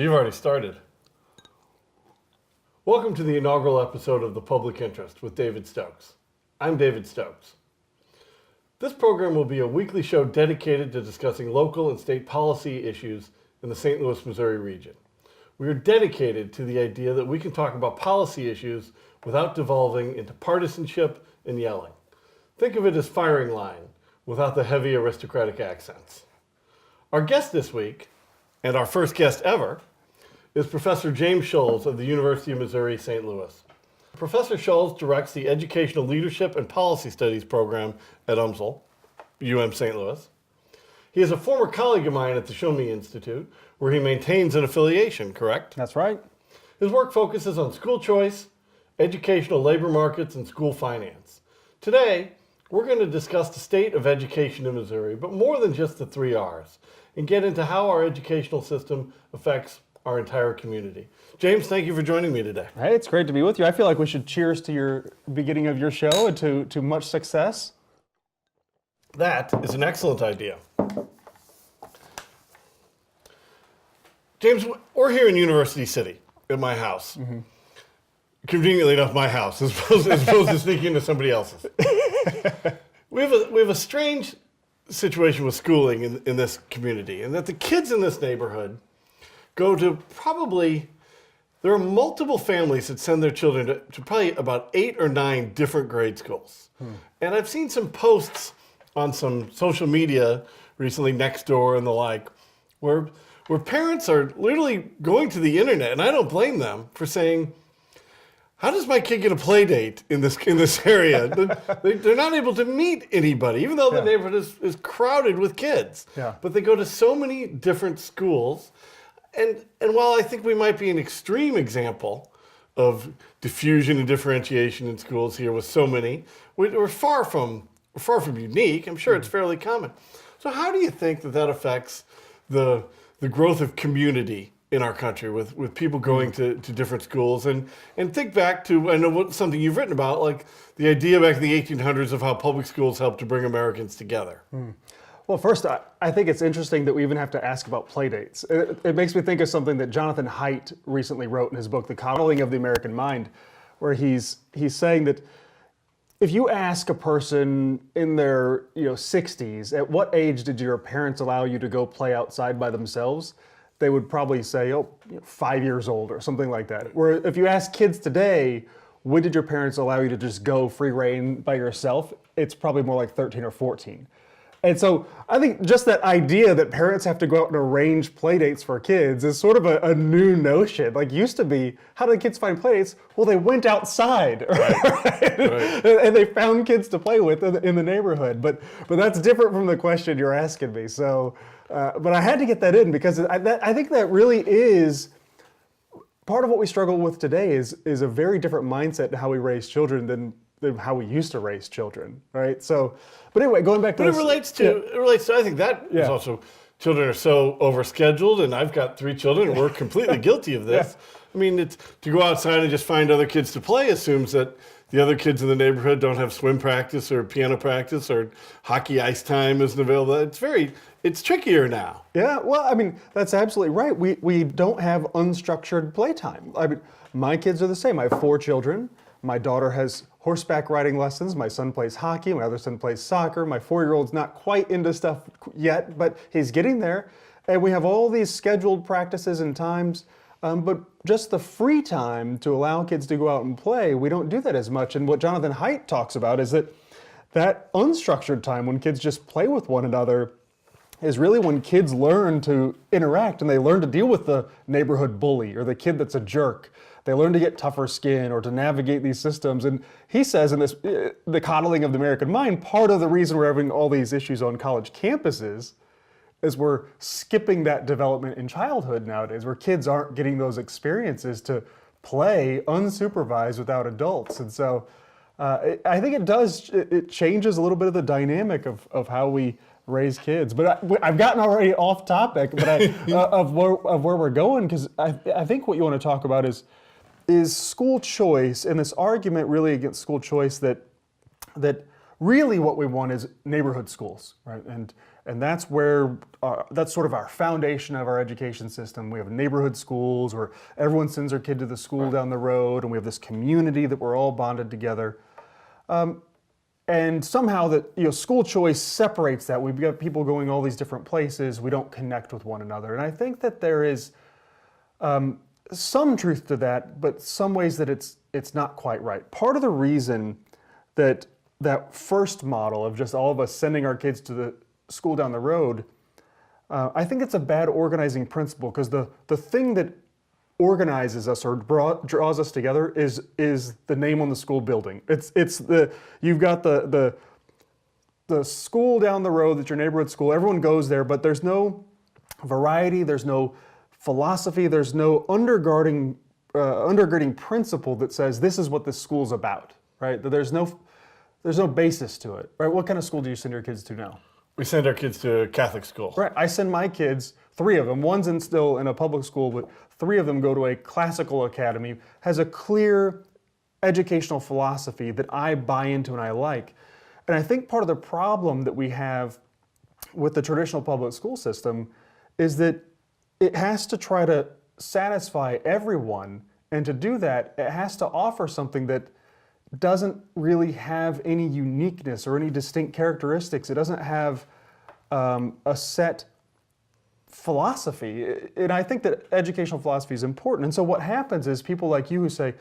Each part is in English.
you've already started. Welcome to the inaugural episode of The Public Interest with David Stokes. I'm David Stokes. This program will be a weekly show dedicated to discussing local and state policy issues in the St. Louis, Missouri region. We are dedicated to the idea that we can talk about policy issues without devolving into partisanship and yelling. Think of it as firing line without the heavy aristocratic accents. Our guest this week, and our first guest ever, is Professor James Scholes of the University of Missouri, St. Louis. Professor Scholes directs the Educational Leadership and Policy Studies program at UMSL, St. Louis. He is a former colleague of mine at the Show Me Institute, where he maintains an affiliation, correct? That's right. His work focuses on school choice, educational labor markets, and school finance. Today, we're going to discuss the state of education in Missouri, but more than just the 3 R's, and get into how our educational system affects our entire community. James, thank you for joining me today. Hey, it's great to be with you. I feel like we should cheers to your beginning of your show and to much success. That is an excellent idea. James, we're here in University City at my house. Mm-hmm. Conveniently enough, my house, as opposed to sneaking into somebody else's. We have a strange situation with schooling in this community, and that the kids in this neighborhood go to there are multiple families that send their children to probably about 8 or 9 different grade schools. And I've seen some posts on some social media recently, Nextdoor and the like, where parents are literally going to the internet, and I don't blame them, for saying, how does my kid get a play date in this area? They're not able to meet anybody, even though the neighborhood is crowded with kids. Yeah. But they go to so many different schools. And while I think we might be an extreme example of diffusion and differentiation in schools here with so many, we're far from unique. I'm sure it's fairly common. So how do you think that affects the growth of community in our country with people going to different schools? And think back to, I know something you've written about, like the idea back in the 1800s of how public schools helped to bring Americans together. Well, first, I think it's interesting that we even have to ask about play dates. It makes me think of something that Jonathan Haidt recently wrote in his book, The Coddling of the American Mind, where he's saying that if you ask a person in their 60s, at what age did your parents allow you to go play outside by themselves? They would probably say, 5 years old or something like that. Where if you ask kids today, when did your parents allow you to just go free reign by yourself? It's probably more like 13 or 14. And so I think just that idea that parents have to go out and arrange play dates for kids is sort of a new notion. Like, used to be, how did kids find play dates? Well, they went outside, right? And they found kids to play with in the neighborhood. But that's different from the question you're asking me. So, but I had to get that in because I think that really is part of what we struggle with today is a very different mindset to how we raise children than how we used to raise children, right? So, but anyway, going back to it relates to, I think that is also, children are so overscheduled, and I've got 3 children, and we're completely guilty of this. I mean, to go outside and just find other kids to play assumes that the other kids in the neighborhood don't have swim practice or piano practice or hockey ice time isn't available. It's trickier now. Yeah, well, I mean, that's absolutely right. We don't have unstructured playtime. I mean, my kids are the same. I have 4 children. My daughter has horseback riding lessons. My son plays hockey. My other son plays soccer. My 4-year-old's not quite into stuff yet, but he's getting there. And we have all these scheduled practices and times, but just the free time to allow kids to go out and play, we don't do that as much. And what Jonathan Haidt talks about is that unstructured time when kids just play with one another is really when kids learn to interact and they learn to deal with the neighborhood bully or the kid that's a jerk. They learn to get tougher skin or to navigate these systems. And he says in this, The Coddling of the American Mind, part of the reason we're having all these issues on college campuses is we're skipping that development in childhood nowadays, where kids aren't getting those experiences to play unsupervised without adults. And so I think it changes a little bit of the dynamic of how we raise kids. But I've gotten already off topic but of where we're going, because I think what you want to talk about is school choice, and this argument really against school choice that really what we want is neighborhood schools, right? And And that's that's sort of our foundation of our education system. We have neighborhood schools where everyone sends their kid to the school down the road, and we have this community that we're all bonded together. And somehow school choice separates that. We've got people going all these different places. We don't connect with one another. And I think that there is some truth to that, but some ways that it's not quite right. Part of the reason that first model of just all of us sending our kids to the school down the road, I think it's a bad organizing principle, because the thing that organizes us or draws us together is the name on the school building. You've got the school down the road that's your neighborhood school. Everyone goes there, but there's no variety, there's no philosophy, there's no undergirding principle that says this is what this school's about, right? That there's no basis to it, right? What kind of school do you send your kids to now? We send our kids to a Catholic school. Right. I send my kids, 3 of them. One's still in a public school, but 3 of them go to a classical academy, has a clear educational philosophy that I buy into and I like. And I think part of the problem that we have with the traditional public school system is that it has to try to satisfy everyone. And to do that, it has to offer something that doesn't really have any uniqueness or any distinct characteristics. It doesn't have a set philosophy. And I think that educational philosophy is important. And so what happens is people like you who say,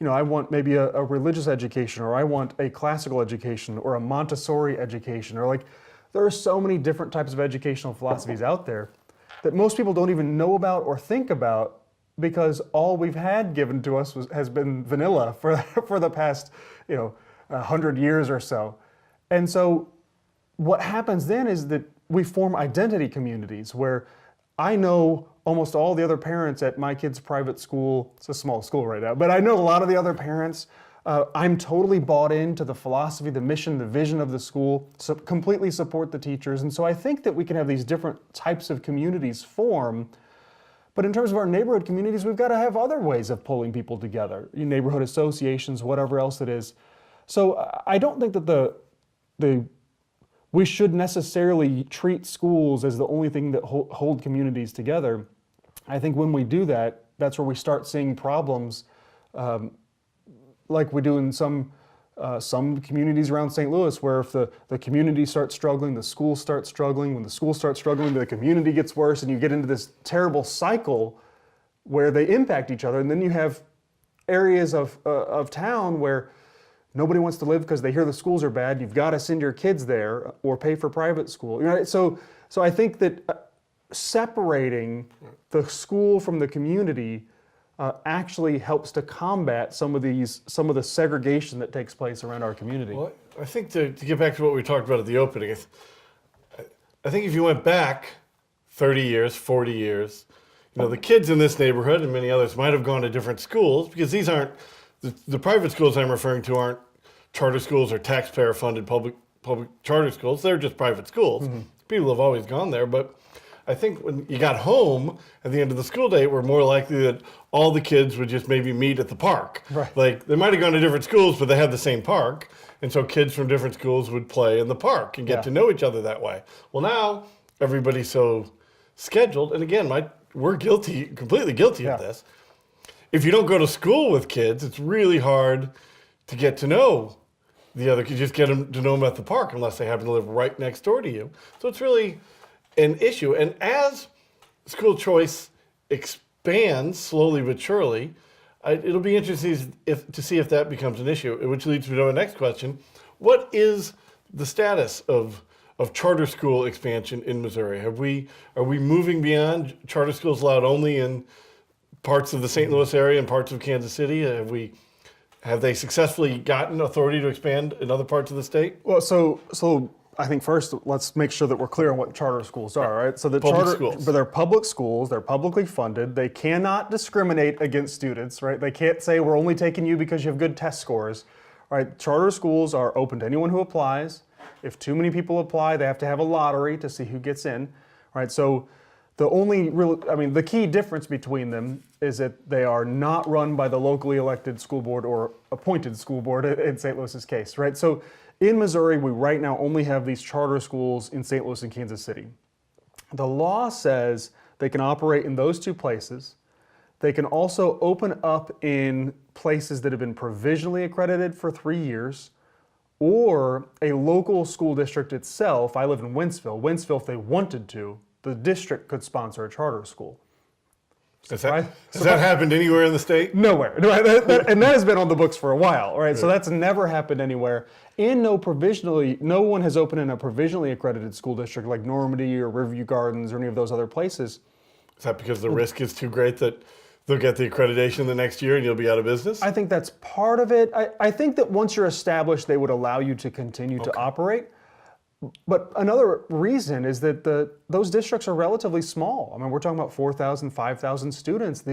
I want maybe a religious education, or I want a classical education, or a Montessori education, or there are so many different types of educational philosophies out there that most people don't even know about or think about, because all we've had given to us has been vanilla for the past 100 years or so. And so what happens then is that we form identity communities where I know almost all the other parents at my kid's private school. It's a small school right now, but I know a lot of the other parents. I'm totally bought into the philosophy, the mission, the vision of the school, so completely support the teachers. And so I think that we can have these different types of communities form. But in terms of our neighborhood communities, we've got to have other ways of pulling people together, neighborhood associations, whatever else it is. So I don't think that we should necessarily treat schools as the only thing that hold communities together. I think when we do that, that's where we start seeing problems like we do in some communities around St. Louis, where if the community starts struggling, the schools start struggling. When the schools start struggling, the community gets worse, and you get into this terrible cycle where they impact each other. And then you have areas of town where nobody wants to live because they hear the schools are bad. You've got to send your kids there or pay for private school. So I think that separating the school from the community actually helps to combat some of the segregation that takes place around our community. Well, I think to get back to what we talked about at the opening, I think if you went back 30 years, 40 years, the kids in this neighborhood and many others might have gone to different schools, because these aren't, the private schools I'm referring to aren't charter schools or taxpayer-funded public charter schools. They're just private schools. Mm-hmm. People have always gone there, but I think when you got home at the end of the school day, we're more likely that all the kids would just maybe meet at the park. Right. They might have gone to different schools, but they had the same park. And so kids from different schools would play in the park and get to know each other that way. Well, now everybody's so scheduled. And again, we're completely guilty of this. If you don't go to school with kids, it's really hard to get to know the other kids. Just get them to know them at the park unless they happen to live right next door to you. So it's really an issue. And as school choice expands slowly but surely, it'll be interesting to see if that becomes an issue, which leads me to my next question. What is the status of charter school expansion in Missouri? Are we moving beyond charter schools allowed only in parts of the St. Louis area and parts of Kansas City? Have they successfully gotten authority to expand in other parts of the state? Well, so I think first let's make sure that we're clear on what charter schools are, right? So schools. But they're public schools, they're publicly funded, they cannot discriminate against students, right? They can't say we're only taking you because you have good test scores, right? Charter schools are open to anyone who applies. If too many people apply, they have to have a lottery to see who gets in, right? So the key difference between them is that they are not run by the locally elected school board or appointed school board in St. Louis's case, right? So in Missouri, we right now only have these charter schools in St. Louis and Kansas City. The law says they can operate in those two places. They can also open up in places that have been provisionally accredited for 3 years, or a local school district itself. I live in Wentzville. Wentzville, if they wanted to, the district could sponsor a charter school. Has that happened anywhere in the state? Nowhere. No, and that has been on the books for a while, right? So that's never happened anywhere. And no one has opened in a provisionally accredited school district like Normandy or Riverview Gardens or any of those other places. Is that because the risk is too great that they'll get the accreditation the next year and you'll be out of business? I think that's part of it. I think that once you're established, they would allow you to continue to operate. But another reason is that those districts are relatively small. I mean, we're talking about 4,000, 5,000 students.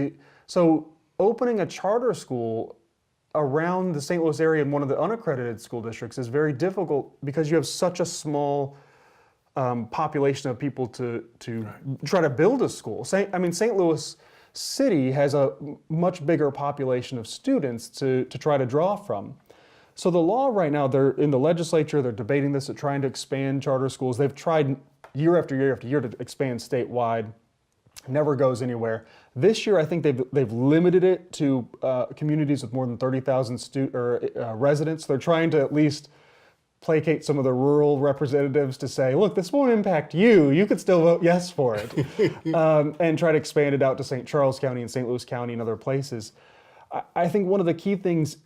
So opening a charter school around the St. Louis area in one of the unaccredited school districts is very difficult because you have such a small population of people to try to build a school. St. Louis City has a much bigger population of students to try to draw from. So the law right now, they're in the legislature, they're debating this, they're trying to expand charter schools. They've tried year after year after year to expand statewide, never goes anywhere. This year, I think they've limited it to communities with more than 30,000 residents. They're trying to at least placate some of the rural representatives to say, look, this won't impact you. You could still vote yes for it. And try to expand it out to St. Charles County and St. Louis County and other places. I think one of the key things,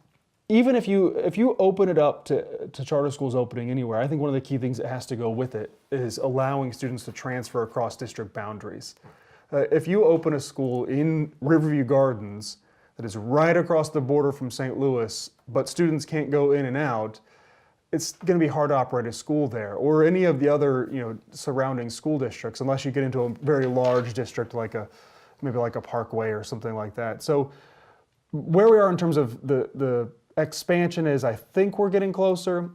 even if you open it up to charter schools opening anywhere, I think one of the key things that has to go with it is allowing students to transfer across district boundaries. If you open a school in Riverview Gardens that is right across the border from St. Louis, but students can't go in and out, it's going to be hard to operate a school there, or any of the other surrounding school districts, unless you get into a very large district maybe like a Parkway or something like that. So where we are in terms of the expansion is, I think we're getting closer.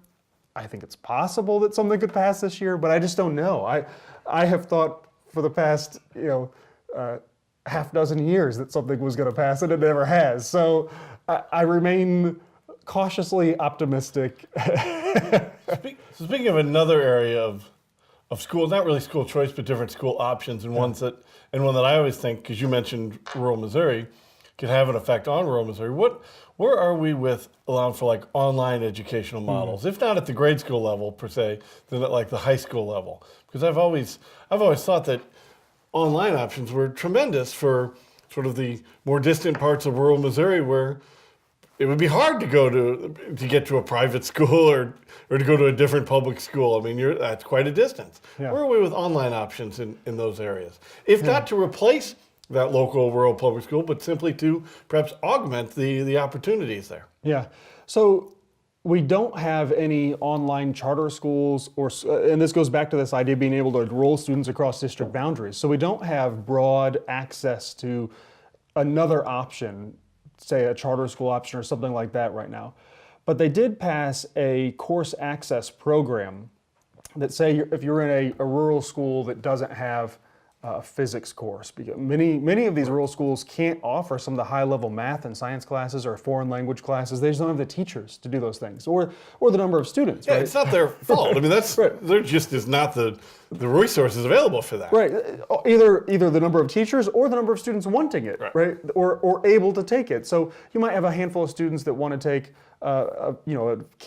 I think it's possible that something could pass this year, but I just don't know. I have thought for the past half dozen years that something was going to pass, and it never has. So I remain cautiously optimistic. Speaking of another area of school, not really school choice, but different school options, and one that I always think, because you mentioned rural Missouri, could have an effect on rural Missouri. Where are we with allowing for like online educational models, if not at the grade school level per se, then at like the high school level? Because I've always thought that online options were tremendous for sort of the more distant parts of rural Missouri where it would be hard to get to a private school or to go to a different public school. I mean, that's quite a distance. Yeah. Where are we with online options in those areas? If not to replace that local rural public school, but simply to perhaps augment the opportunities there. Yeah. So we don't have any online charter schools, and this goes back to this idea of being able to enroll students across district boundaries. So we don't have broad access to another option, say a charter school option or something like that right now. But they did pass a course access program that say if you're in a rural school that doesn't have a physics course, because many of these rural schools can't offer some of the high-level math and science classes or foreign language classes. They just don't have the teachers to do those things, or the number of students. Yeah, right? It's not their fault. I mean, there just is not the resources available for that. Right. Either the number of teachers or the number of students wanting it, right? Or able to take it. So you might have a handful of students that want to take a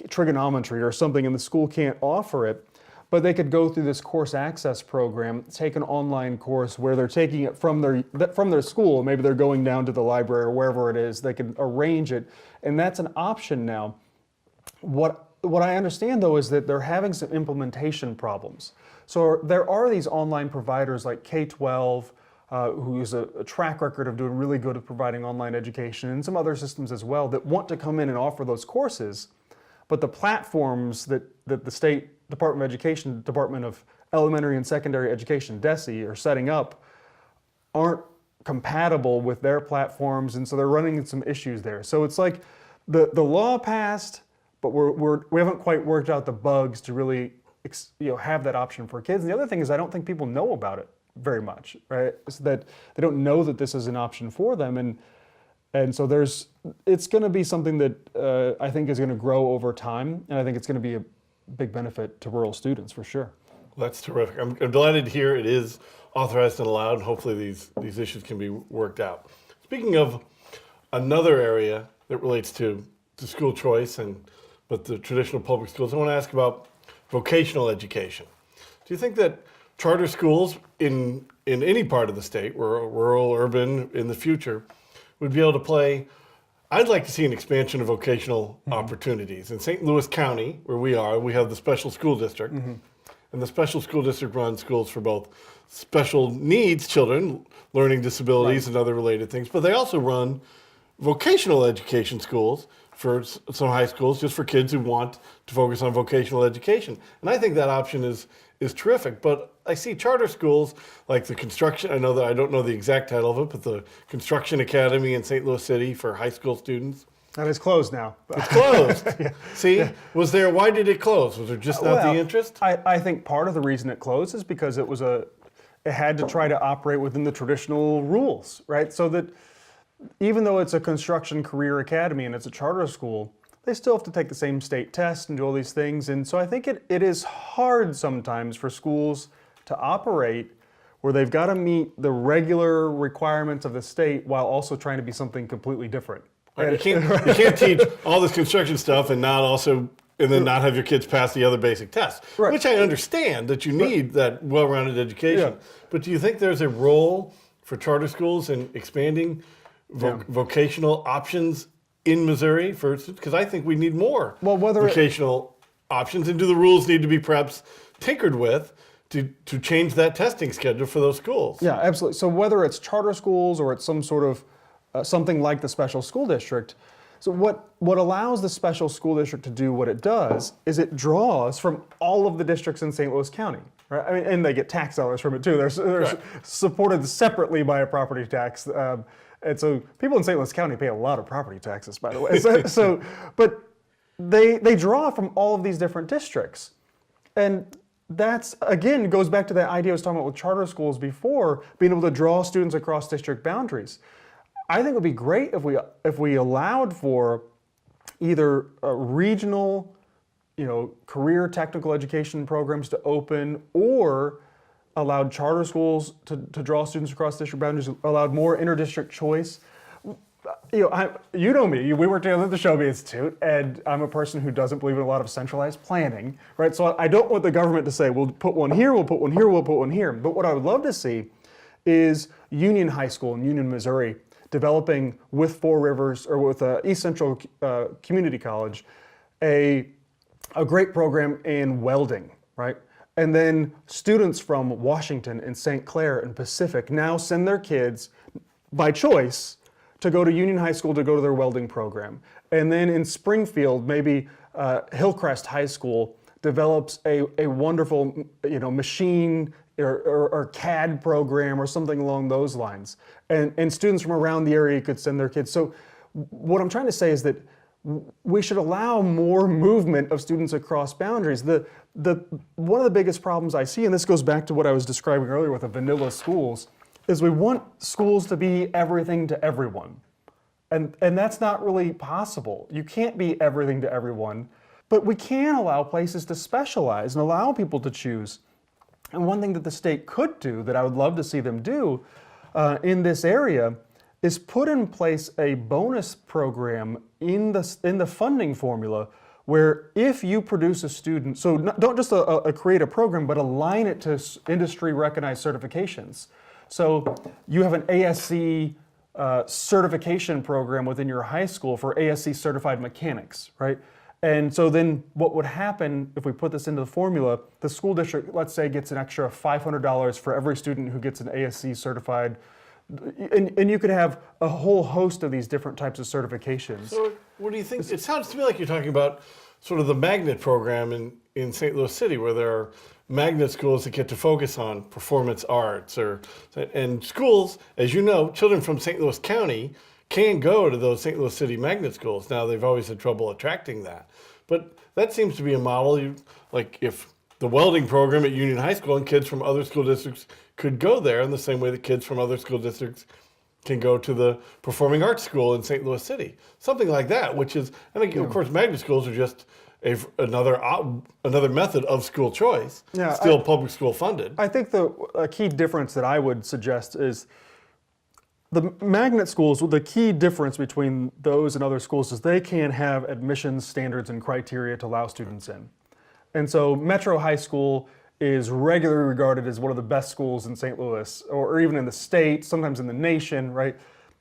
trigonometry or something, and the school can't offer it. But they could go through this course access program, take an online course where they're taking it from their school. Maybe they're going down to the library or wherever it is. They can arrange it, and that's an option now. What I understand though is that they're having some implementation problems. So there are these online providers like K-12, who has a track record of doing really good at providing online education, and some other systems as well that want to come in and offer those courses. But the platforms that the state Department of Education, Department of Elementary and Secondary Education, DESE, are setting up aren't compatible with their platforms, and so they're running into some issues there. So it's like the law passed, but we haven't quite worked out the bugs to really have that option for kids. And the other thing is I don't think people know about it very much, right? So that they don't know that this is an option for them, and so it's going to be something that I think is going to grow over time, and I think it's going to be big benefit to rural students for sure. That's terrific. I'm delighted to hear it is authorized and allowed, and hopefully these issues can be worked out. Speaking of another area that relates to school choice but the traditional public schools, I want to ask about vocational education. Do you think that charter schools in any part of the state, rural, urban, in the future, would be able to play? I'd like to see an expansion of vocational opportunities. In St. Louis County, where we are, we have the special school district. And the special school district runs schools for both special needs children, learning disabilities and other related things, but they also run vocational education schools for some high schools just for kids who want to focus on vocational education. And I think that option is terrific. But I see charter schools like the construction, I don't know the exact title of it, but the Construction Academy in St. Louis City for high school students. And it's closed now. It's closed. See, why did it close? Was there just not the interest? I think part of the reason it closed is because it had to try to operate within the traditional rules, right? So that even though it's a construction career academy and it's a charter school, they still have to take the same state test and do all these things. And so I think it is hard sometimes for schools to operate where they've got to meet the regular requirements of the state while also trying to be something completely different. Right. You can't teach all this construction stuff and then not have your kids pass the other basic tests, which I understand that you need that well-rounded education. Yeah. But do you think there's a role for charter schools in expanding vocational options in Missouri? Because I think we need more vocational options, and do the rules need to be perhaps tinkered with to change that testing schedule for those schools? Yeah, absolutely. So whether it's charter schools or it's some sort of something like the special school district. So what allows the special school district to do what it does is it draws from all of the districts in St. Louis County, right? I mean, and they get tax dollars from it too. They're supported separately by a property tax. And so people in St. Louis County pay a lot of property taxes, by the way. But they draw from all of these different districts. And that's, again, goes back to that idea I was talking about with charter schools before, being able to draw students across district boundaries. I think it would be great if we allowed for either regional, career technical education programs to open, or allowed charter schools to draw students across district boundaries, allowed more inter-district choice. You know me, we work together at the Shelby Institute, and I'm a person who doesn't believe in a lot of centralized planning, right? So I don't want the government to say, we'll put one here, we'll put one here, we'll put one here. But what I would love to see is Union High School in Union, Missouri, developing with Four Rivers, or with East Central Community College, a great program in welding, right? And then students from Washington and St. Clair and Pacific now send their kids, by choice, to go to Union High School to go to their welding program. And then in Springfield, maybe Hillcrest High School develops a wonderful machine or CAD program or something along those lines. And students from around the area could send their kids. So what I'm trying to say is that we should allow more movement of students across boundaries. One of the biggest problems I see, and this goes back to what I was describing earlier with the vanilla schools, is we want schools to be everything to everyone. And that's not really possible. You can't be everything to everyone, but we can allow places to specialize and allow people to choose. And one thing that the state could do that I would love to see them do in this area is put in place a bonus program in the funding formula where if you produce a student, so don't just create a program, but align it to industry recognized certifications. So you have an ASC certification program within your high school for ASC certified mechanics, right? And so then what would happen if we put this into the formula, the school district, let's say, gets an extra $500 for every student who gets an ASC certified, and you could have a whole host of these different types of certifications. So what do you think? It sounds to me like you're talking about sort of the magnet program in St. Louis City, where there are magnet schools that get to focus on performance arts, and schools, as you know, children from St. Louis County can go to those St. Louis City magnet schools. Now, they've always had trouble attracting that. But that seems to be a model, like if the welding program at Union High School and kids from other school districts could go there in the same way that kids from other school districts can go to the performing arts school in St. Louis City. Something like that, which is, I think, of course, magnet schools are just another method of school choice, still public school funded. I think a key difference that I would suggest is the magnet schools, the key difference between those and other schools is they can have admissions standards and criteria to allow students in. And so Metro High School is regularly regarded as one of the best schools in St. Louis, or even in the state, sometimes in the nation, right?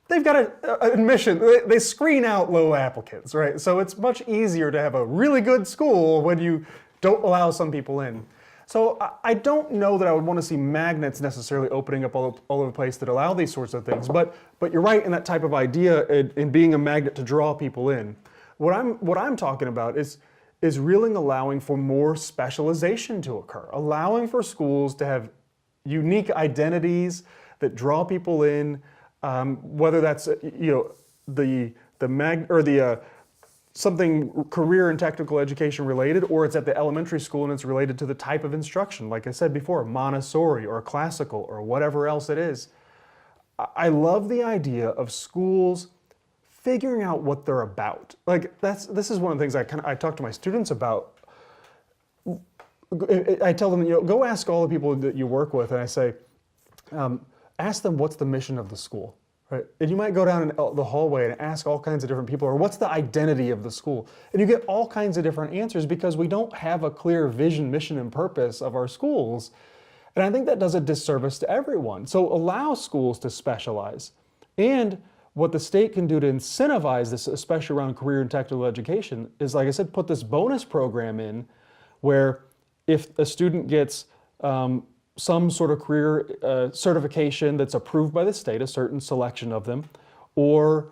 They've got an admission, they screen out low applicants, right? So it's much easier to have a really good school when you don't allow some people in. So I don't know that I would want to see magnets necessarily opening up all over the place that allow these sorts of things, but you're right in that type of idea in being a magnet to draw people in. What I'm talking about is really allowing for more specialization to occur, allowing for schools to have unique identities that draw people in, whether that's something career and technical education related, or it's at the elementary school and it's related to the type of instruction. Like I said before, Montessori or classical or whatever else it is. I love the idea of schools figuring out what they're about. Like this is one of the things I talk to my students about. I tell them, go ask all the people that you work with, and I say, ask them what's the mission of the school. Right? And you might go down the hallway and ask all kinds of different people, or what's the identity of the school? And you get all kinds of different answers because we don't have a clear vision, mission, and purpose of our schools. And I think that does a disservice to everyone. So allow schools to specialize. And what the state can do to incentivize this, especially around career and technical education, is, like I said, put this bonus program in where if a student gets some sort of career certification that's approved by the state, a certain selection of them, or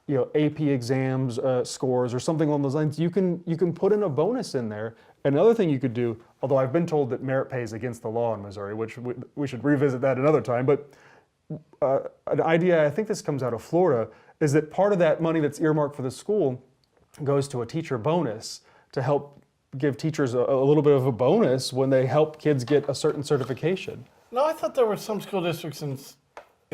AP exams scores or something along those lines, you can put in a bonus in there. Another thing you could do, although I've been told that merit pay is against the law in Missouri, which we should revisit that another time, but an idea, I think this comes out of Florida, is that part of that money that's earmarked for the school goes to a teacher bonus to help give teachers a little bit of a bonus when they help kids get a certain certification. No, I thought there were some school districts in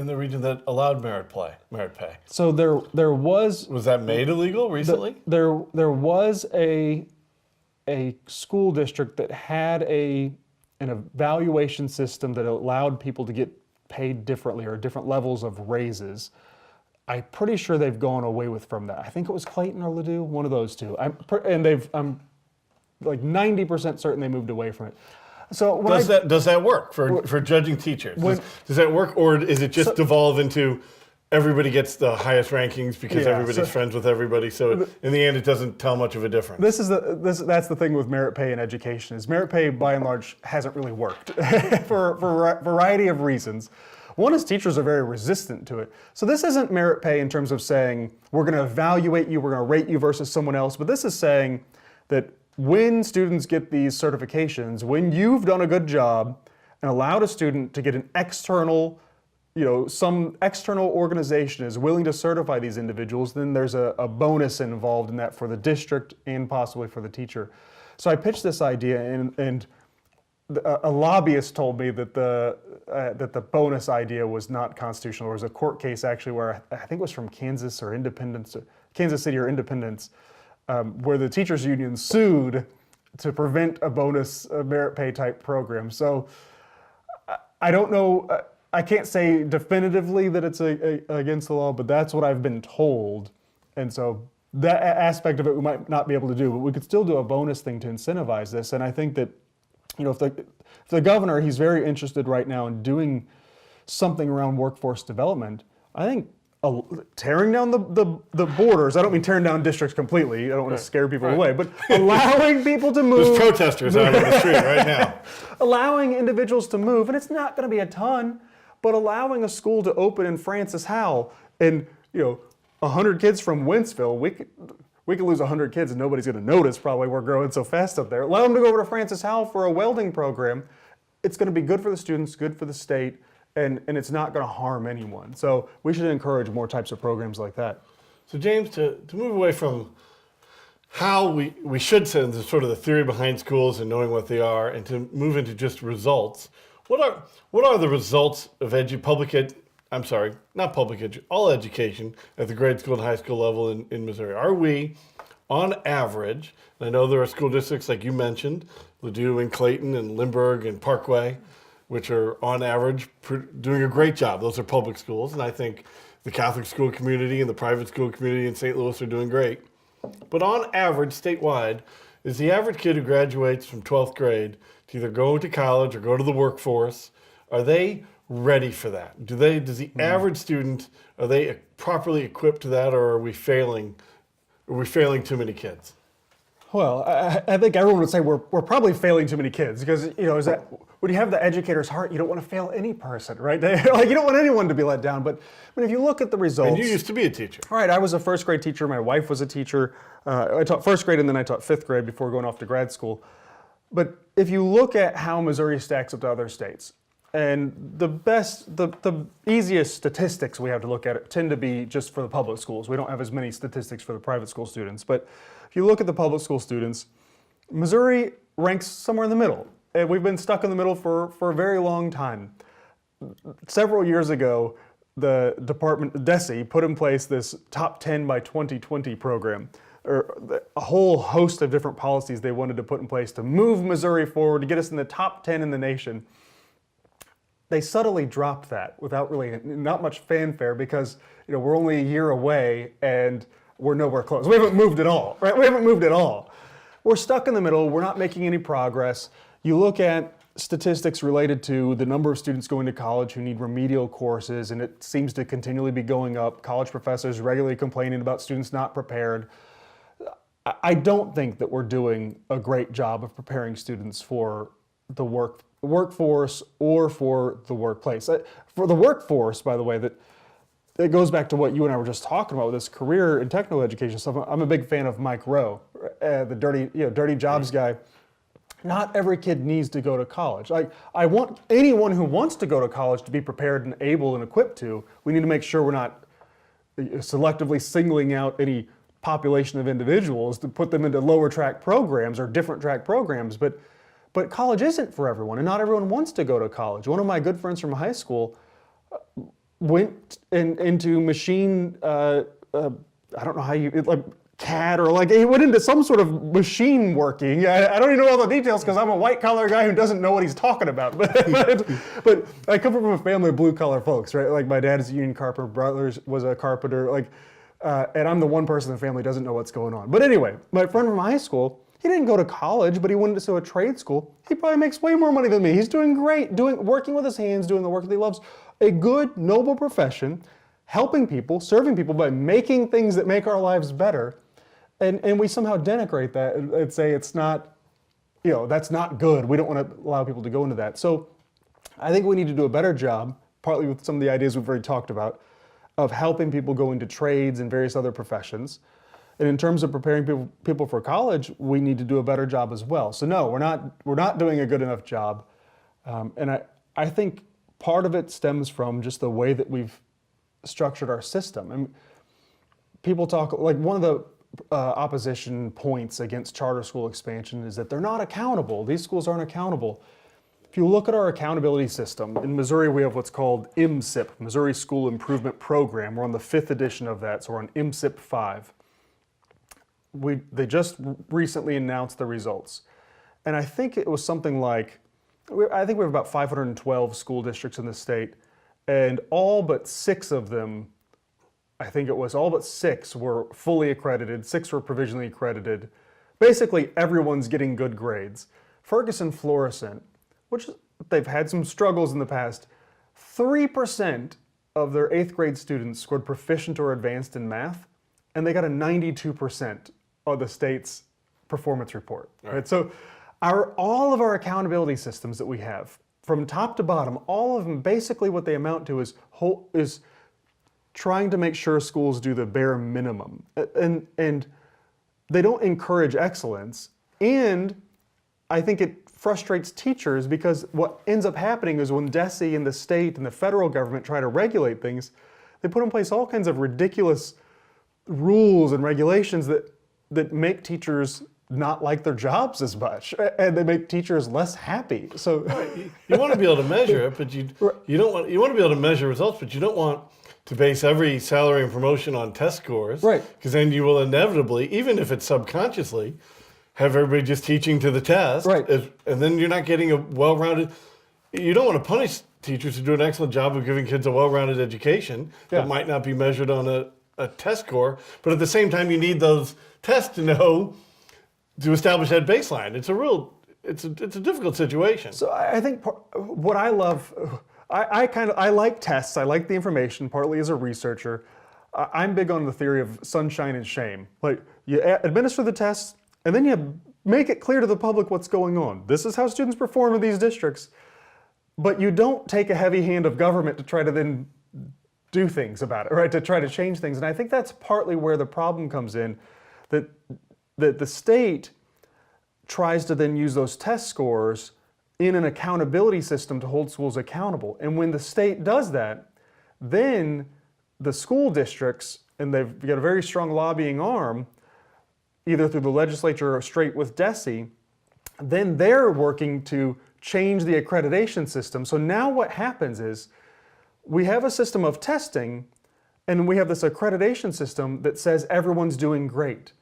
the region that allowed merit pay. So there was... Was that made illegal recently? There was a school district that had an evaluation system that allowed people to get paid differently, or different levels of raises. I'm pretty sure they've gone away from that. I think it was Clayton or Ladue, one of those two. I'm like 90% certain they moved away from it. So does that work for judging teachers? Does that work, or is it just devolve into everybody gets the highest rankings because everybody's friends with everybody? So in the end, it doesn't tell much of a difference. That's the thing with merit pay in education, is merit pay by and large hasn't really worked for a variety of reasons. One is teachers are very resistant to it. So this isn't merit pay in terms of saying we're going to evaluate you, we're going to rate you versus someone else, but this is saying that when students get these certifications, when you've done a good job and allowed a student to get an external, some external organization is willing to certify these individuals, then there's a bonus involved in that for the district and possibly for the teacher. So I pitched this idea, and a lobbyist told me that the bonus idea was not constitutional. There was a court case actually where I think it was from Kansas City or Independence, where the teachers union sued to prevent a bonus merit pay type program. So I don't know, I can't say definitively that it's against the law, but that's what I've been told. And so that aspect of it we might not be able to do, but we could still do a bonus thing to incentivize this. And I think that, if the governor, he's very interested right now in doing something around workforce development, I think tearing down the borders, I don't mean tearing down districts completely, I don't want to scare people away, but allowing people to move. There's protesters out on the street right now. Allowing individuals to move, and it's not going to be a ton, but allowing a school to open in Francis Howell, and 100 kids from Wentzville, we could lose 100 kids and nobody's going to notice probably, we're growing so fast up there. Allow them to go over to Francis Howell for a welding program. It's going to be good for the students, good for the state, and it's not going to harm anyone. So we should encourage more types of programs like that. So James, to move away from how we should send sort of the theory behind schools and knowing what they are, and to move into just results, what are the results of all education at the grade school and high school level in Missouri? Are we on average, and I know there are school districts like you mentioned, Ladue and Clayton and Lindbergh and Parkway, which are on average doing a great job. Those are public schools, and I think the Catholic school community and the private school community in St. Louis are doing great. But on average, statewide, is the average kid who graduates from 12th grade to either go to college or go to the workforce, are they ready for that? Does the average student, are they properly equipped to that, or are we failing too many kids? Well, I think everyone would say we're probably failing too many kids because, is that when you have the educator's heart, you don't want to fail any person, right? Like, you don't want anyone to be let down. But if you look at the results. And you used to be a teacher. Right. I was a first grade teacher. My wife was a teacher. I taught first grade and then I taught fifth grade before going off to grad school. But if you look at how Missouri stacks up to other states, and the easiest statistics we have to look at tend to be just for the public schools. We don't have as many statistics for the private school students. But if you look at the public school students, Missouri ranks somewhere in the middle. And we've been stuck in the middle for a very long time. Several years ago, the department, DESE, put in place this top 10 by 2020 program, or a whole host of different policies they wanted to put in place to move Missouri forward, to get us in the top 10 in the nation. They subtly dropped that without really, not much fanfare because, we're only a year away and we're nowhere close. We haven't moved at all, right? We haven't moved at all. We're stuck in the middle. We're not making any progress. You look at statistics related to the number of students going to college who need remedial courses, and it seems to continually be going up. College professors regularly complaining about students not prepared. I don't think that we're doing a great job of preparing students for the workforce or for the workplace. For the workforce, by the way, that it goes back to what you and I were just talking about with this career and technical education stuff. I'm a big fan of Mike Rowe, the dirty jobs guy. Not every kid needs to go to college. I want anyone who wants to go to college to be prepared and able and equipped to. We need to make sure we're not selectively singling out any population of individuals to put them into lower track programs or different track programs. But college isn't for everyone, and not everyone wants to go to college. One of my good friends from high school went into machine, I don't know how like CAD, or like he went into some sort of machine working. I don't even know all the details because I'm a white collar guy who doesn't know what he's talking about. But I come from a family of blue collar folks, right? Like my dad is a union carpenter, brothers was a carpenter, and I'm the one person in the family who doesn't know what's going on. But anyway, my friend from high school, he didn't go to college, but he went to a trade school. He probably makes way more money than me. He's doing great, working with his hands, doing the work that he loves. A good, noble profession, helping people, serving people by making things that make our lives better. And we somehow denigrate that and say it's not, that's not good. We don't want to allow people to go into that. So I think we need to do a better job, partly with some of the ideas we've already talked about, of helping people go into trades and various other professions. And in terms of preparing people for college, we need to do a better job as well. So no, we're not doing a good enough job. And I think part of it stems from just the way that we've structured our system. And people talk, like one of the opposition points against charter school expansion is that they're not accountable. These schools aren't accountable. If you look at our accountability system, in Missouri we have what's called MSIP, Missouri School Improvement Program. We're on the 5th edition of that, so we're on MSIP 5. They just recently announced the results. And I think it was something like, I think we have about 512 school districts in the state, and all but 6 of them, I think it was all but 6 were fully accredited, 6 were provisionally accredited. Basically, everyone's getting good grades. Ferguson Florissant, which they've had some struggles in the past, 3% of their 8th grade students scored proficient or advanced in math, and they got a 92% of the state's performance report. Right? So all of our accountability systems that we have, from top to bottom, all of them, basically what they amount to is trying to make sure schools do the bare minimum. And they don't encourage excellence. And I think it frustrates teachers because what ends up happening is when DESE and the state and the federal government try to regulate things, they put in place all kinds of ridiculous rules and regulations that make teachers not like their jobs as much, and they make teachers less happy. So you want to be able to measure it, but you want to be able to measure results, but you don't want to base every salary and promotion on test scores. Right. Because then you will inevitably, even if it's subconsciously, have everybody just teaching to the test. Right. And then you're not getting a well-rounded, you don't want to punish teachers who do an excellent job of giving kids a well-rounded education that might not be measured on a test score. But at the same time, you need those tests to establish that baseline. It's a difficult situation. So I think what I love, I like tests. I like the information, partly as a researcher. I'm big on the theory of sunshine and shame. Like, you administer the tests, and then you make it clear to the public what's going on. This is how students perform in these districts. But you don't take a heavy hand of government to try to then do things about it, right? To try to change things. And I think that's partly where the problem comes in, that the state tries to then use those test scores in an accountability system to hold schools accountable. And when the state does that, then the school districts, and they've got a very strong lobbying arm, either through the legislature or straight with DESE, then they're working to change the accreditation system. So now what happens is we have a system of testing, and we have this accreditation system that says everyone's doing great.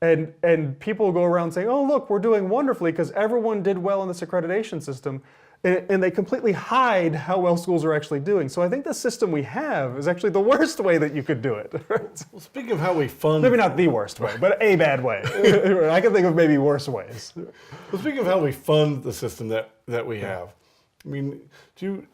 And people go around saying, oh, look, we're doing wonderfully because everyone did well in this accreditation system. And they completely hide how well schools are actually doing. So I think the system we have is actually the worst way that you could do it. Well, speaking of how we fund... Maybe not the worst way, but a bad way. I can think of maybe worse ways. Well, speaking of how we fund the system that we have, I mean, do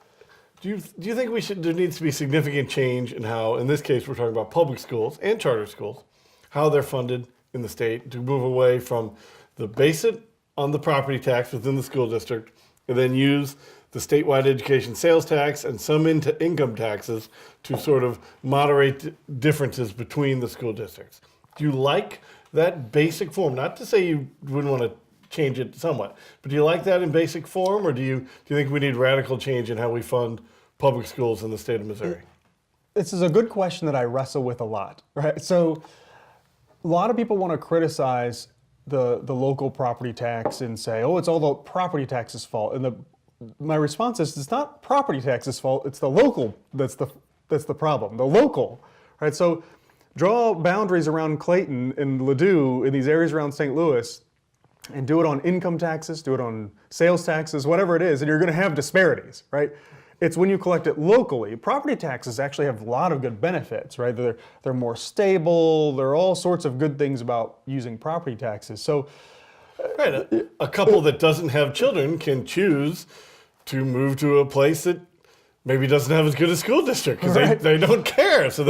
you think there needs to be significant change in how, in this case, we're talking about public schools and charter schools, how they're funded in the state, to move away from the base it on the property tax within the school district, and then use the statewide education sales tax and some income taxes to sort of moderate differences between the school districts? Do you like that basic form? Not to say you wouldn't want to change it somewhat, but do you like that in basic form, or do you think we need radical change in how we fund public schools in the state of Missouri? This is a good question that I wrestle with a lot, right? So a lot of people want to criticize the local property tax and say, oh, it's all the property tax's fault. And my response is, it's not property tax's fault, it's the local that's the problem, the local, right? So draw boundaries around Clayton and Ladue in these areas around St. Louis and do it on income taxes, do it on sales taxes, whatever it is, and you're going to have disparities, right? It's when you collect it locally. Property taxes actually have a lot of good benefits, right? They're more stable. There are all sorts of good things about using property taxes. So, right, a couple that doesn't have children can choose to move to a place that maybe doesn't have as good a school district because they don't care. So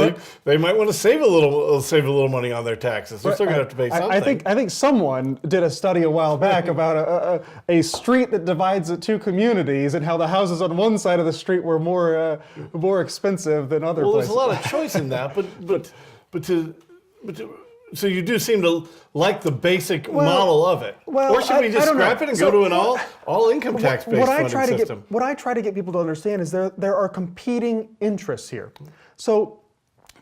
they might want to save a little money on their taxes. They're still going to have to pay something. I think someone did a study a while back about a street that divides the two communities and how the houses on one side of the street were more expensive than other places. Well, there's a lot of choice in that, so you do seem to like the basic model of it. Well, or should we just scrap it and go to an all income tax based funding system? What I try to get people to understand is there are competing interests here. So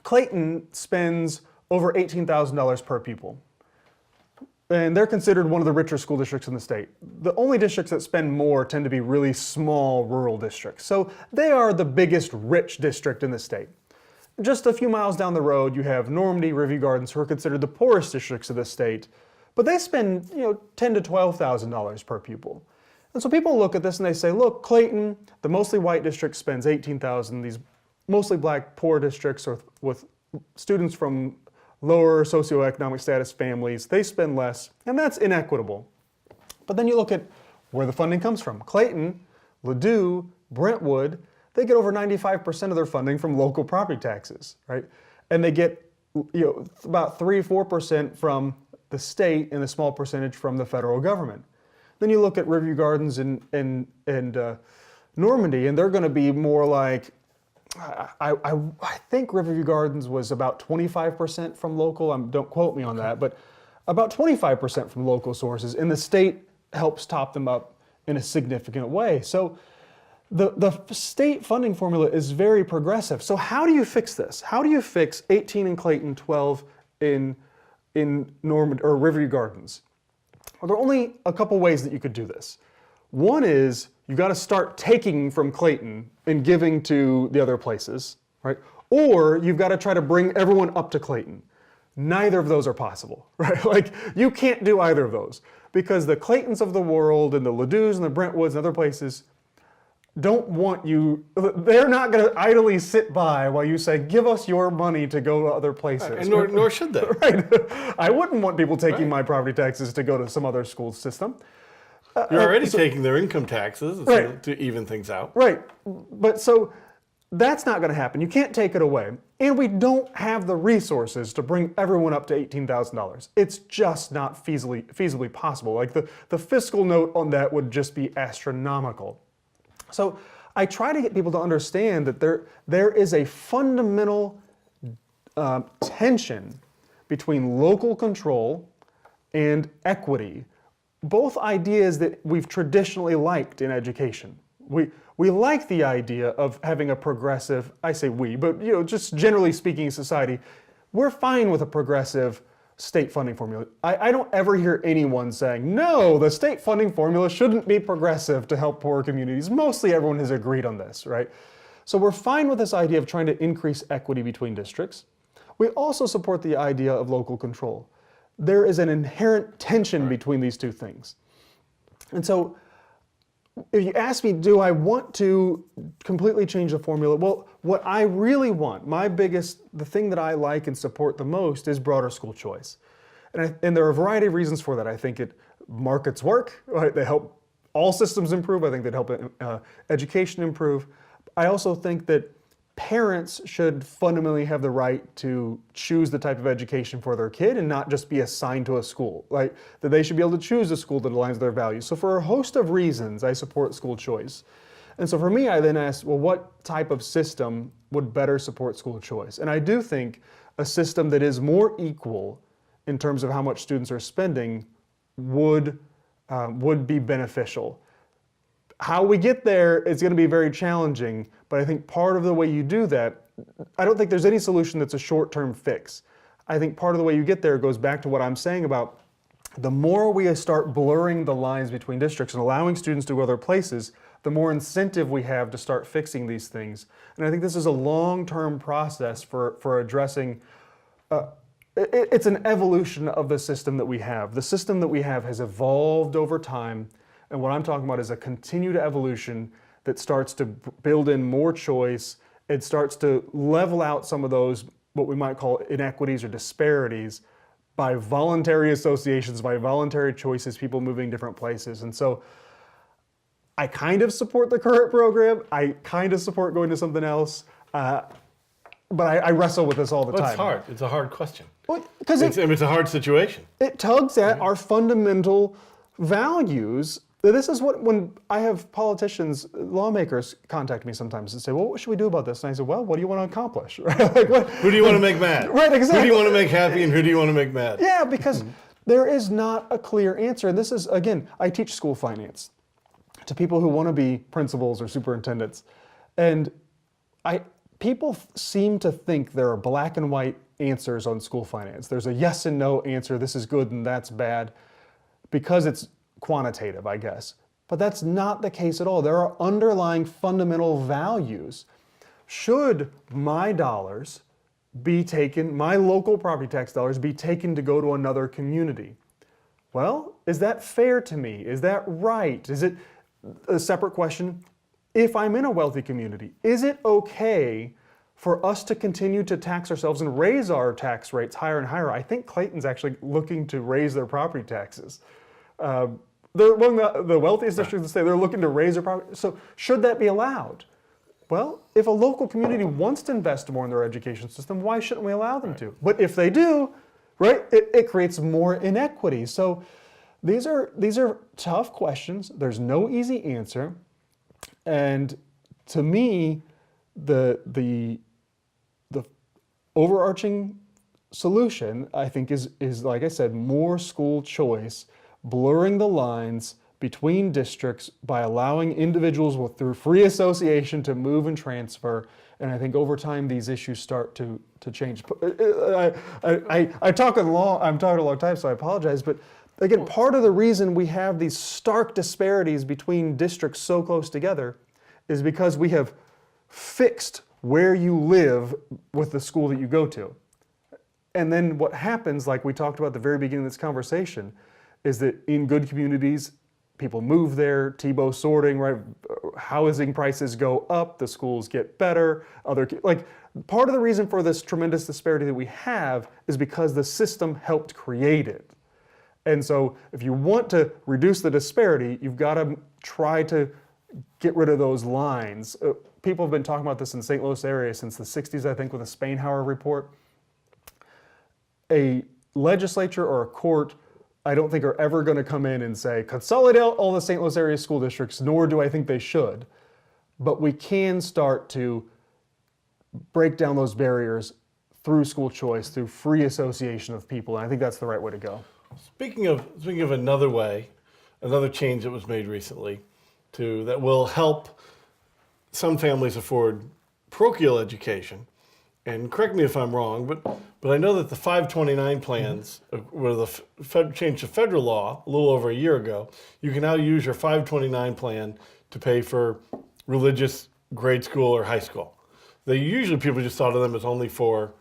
Clayton spends over $18,000 per pupil. And they're considered one of the richer school districts in the state. The only districts that spend more tend to be really small rural districts. So they are the biggest rich district in the state. Just a few miles down the road, you have Normandy, Riverview Gardens, who are considered the poorest districts of the state, but they spend $10,000 to $12,000 per pupil. And so people look at this and they say, look, Clayton, the mostly white district, spends $18,000. These mostly black poor districts with students from lower socioeconomic status families, they spend less, and that's inequitable. But then you look at where the funding comes from. Clayton, Ladue, Brentwood, they get over 95% of their funding from local property taxes, right? And they get about 3-4% from the state and a small percentage from the federal government. Then you look at Riverview Gardens and Normandy, and they're going to be more like, I think Riverview Gardens was about 25% from local. Don't quote me on that, but about 25% from local sources, and the state helps top them up in a significant way. So the state funding formula is very progressive. So how do you fix this? How do you fix 18 in Clayton, 12 in Normandy or Riverview Gardens? Well, there are only a couple ways that you could do this. One is you've got to start taking from Clayton and giving to the other places, right? or you've got to try to bring everyone up to Clayton. Neither of those are possible, right? Like, you can't do either of those because the Claytons of the world and the Ladou's and the Brentwoods and other places don't want you, they're not going to idly sit by while you say, give us your money to go to other places. And nor should they. Right. I wouldn't want people taking my property taxes to go to some other school system. You're already taking their income taxes to even things out. Right. But so that's not going to happen. You can't take it away. And we don't have the resources to bring everyone up to $18,000. It's just not feasibly possible. Like the fiscal note on that would just be astronomical. So I try to get people to understand that there is a fundamental tension between local control and equity, both ideas that we've traditionally liked in education. We like the idea of having a progressive, I say we, but just generally speaking in society, we're fine with a progressive state funding formula. I don't ever hear anyone saying, no, the state funding formula shouldn't be progressive to help poorer communities. Mostly everyone has agreed on this, right? So we're fine with this idea of trying to increase equity between districts. We also support the idea of local control. There is an inherent tension between these two things. And so if you ask me, do I want to completely change the formula? Well, what I really want, the thing that I like and support the most is broader school choice. And there are a variety of reasons for that. I think markets work, right? They help all systems improve. I think they help education improve. I also think that parents should fundamentally have the right to choose the type of education for their kid and not just be assigned to a school. Like, that they should be able to choose a school that aligns with their values. So for a host of reasons, I support school choice. And so for me, I then asked, well, what type of system would better support school choice? And I do think a system that is more equal in terms of how much students are spending would be beneficial. How we get there is going to be very challenging, but I think part of the way you do that, I don't think there's any solution that's a short-term fix. I think part of the way you get there goes back to what I'm saying about the more we start blurring the lines between districts and allowing students to go other places, the more incentive we have to start fixing these things. And I think this is a long-term process for addressing, it's an evolution of the system that we have. The system that we have has evolved over time. And what I'm talking about is a continued evolution that starts to build in more choice. It starts to level out some of those, what we might call inequities or disparities, by voluntary associations, by voluntary choices, people moving different places. And so I kind of support the current program. I kind of support going to something else. But I wrestle with this all the time. It's hard. It's a hard question. Well, because it's a hard situation. It tugs at our fundamental values. This is when I have politicians, lawmakers contact me sometimes and say, well, what should we do about this? And I say, well, what do you want to accomplish? Right? Like, who do you want to make mad? Right, exactly. Who do you want to make happy and who do you want to make mad? Yeah, because there is not a clear answer. And this is, again, I teach school finance to people who want to be principals or superintendents. And people seem to think there are black and white answers on school finance. There's a yes and no answer, this is good and that's bad, because it's quantitative, I guess. But that's not the case at all. There are underlying fundamental values. Should my dollars be taken, my local property tax dollars be taken to go to another community? Well, is that fair to me? Is that right? Is it a separate question? If I'm in a wealthy community, is it okay for us to continue to tax ourselves and raise our tax rates higher and higher? I think Clayton's actually looking to raise their property taxes. They're one of the wealthiest districts in the state. They're looking to raise their property. So should that be allowed? Well, if a local community wants to invest more in their education system, why shouldn't we allow them to? But if they do, right, it creates more inequity. So these are tough questions. There's no easy answer. And to me, the overarching solution, I think, is like I said, more school choice, blurring the lines between districts by allowing individuals through free association to move and transfer. And I think over time these issues start to change. I'm talking a long time, so I apologize. But again, part of the reason we have these stark disparities between districts so close together is because we have fixed where you live with the school that you go to. And then what happens, like we talked about at the very beginning of this conversation, is that in good communities, people move there, T-bow sorting, right? Housing prices go up, the schools get better. Part of the reason for this tremendous disparity that we have is because the system helped create it. And so if you want to reduce the disparity, you've got to try to get rid of those lines. People have been talking about this in the St. Louis area since the 60s, I think, with the Spainhauer report. A legislature or a court, I don't think, are ever going to come in and say, consolidate all the St. Louis area school districts, nor do I think they should. But we can start to break down those barriers through school choice, through free association of people, and I think that's the right way to go. Speaking of another way, another change that was made recently that will help some families afford parochial education, and correct me if I'm wrong, but I know that the 529 plans were the change to federal law a little over a year ago. You can now use your 529 plan to pay for religious grade school or high school. Usually people just thought of them as only for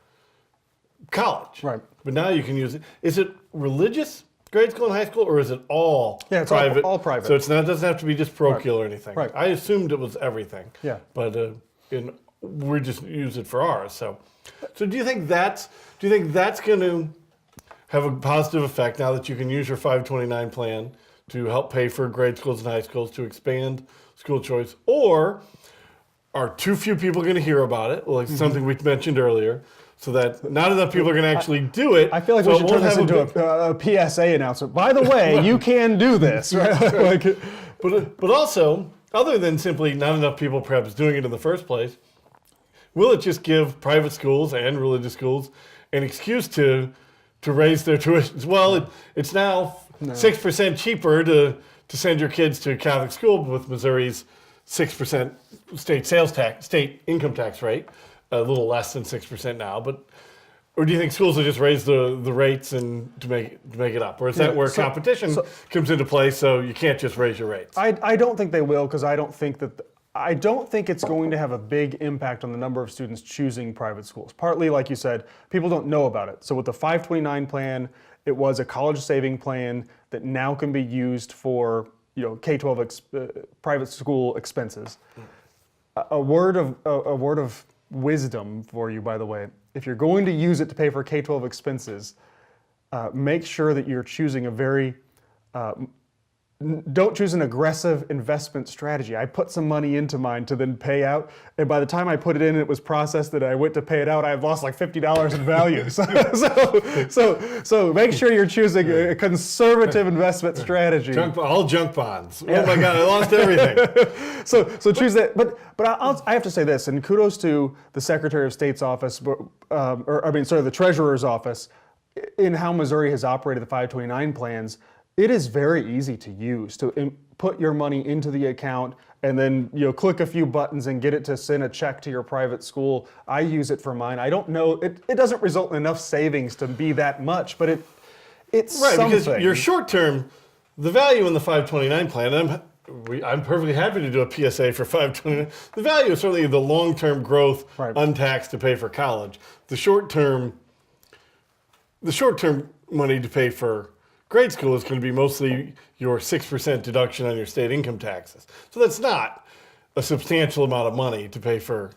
college. Right. But now you can use it. Is it religious grade school and high school, or is it all it's private? all private. So it doesn't have to be just parochial or anything. Right. I assumed it was everything. Yeah. But we just use it for ours. So do you think that's going to have a positive effect now that you can use your 529 plan to help pay for grade schools and high schools to expand school choice, or are too few people going to hear about it, like something we mentioned earlier, so that not enough people are going to actually do it? I feel like we should turn this into a PSA announcement. By the way, you can do this. Right? But also, other than simply not enough people perhaps doing it in the first place, will it just give private schools and religious schools an excuse to raise their tuitions? Well, it's now 6% cheaper to send your kids to a Catholic school with Missouri's 6% state income tax rate, a little less than 6% now. Or do you think schools will just raise the rates and to make it up? Or is that where competition comes into play, so you can't just raise your rates? I don't think they will, because I don't think it's going to have a big impact on the number of students choosing private schools. Partly, like you said, people don't know about it. So with the 529 plan, it was a college saving plan that now can be used for K-12 private school expenses. A word of wisdom for you, by the way. If you're going to use it to pay for K-12 expenses, make sure that you're choosing don't choose an aggressive investment strategy. I put some money into mine to then pay out, and by the time I put it in and it was processed and I went to pay it out, I had lost like $50 in value. So make sure you're choosing a conservative investment strategy. All junk bonds. Oh my God, I lost everything. So choose that. But I have to say this, and kudos to the Secretary of State's office, the Treasurer's office, in how Missouri has operated the 529 plans. It is very easy to use, to put your money into the account and then click a few buttons and get it to send a check to your private school. I use it for mine. I don't know, it doesn't result in enough savings to be that much, but it's right, something. Because your short term, the value in the 529 plan, I'm perfectly happy to do a PSA for 529. The value is certainly the long-term growth, untaxed to pay for college. The short-term money to pay for grade school is going to be mostly your 6% deduction on your state income taxes. So that's not a substantial amount of money to pay for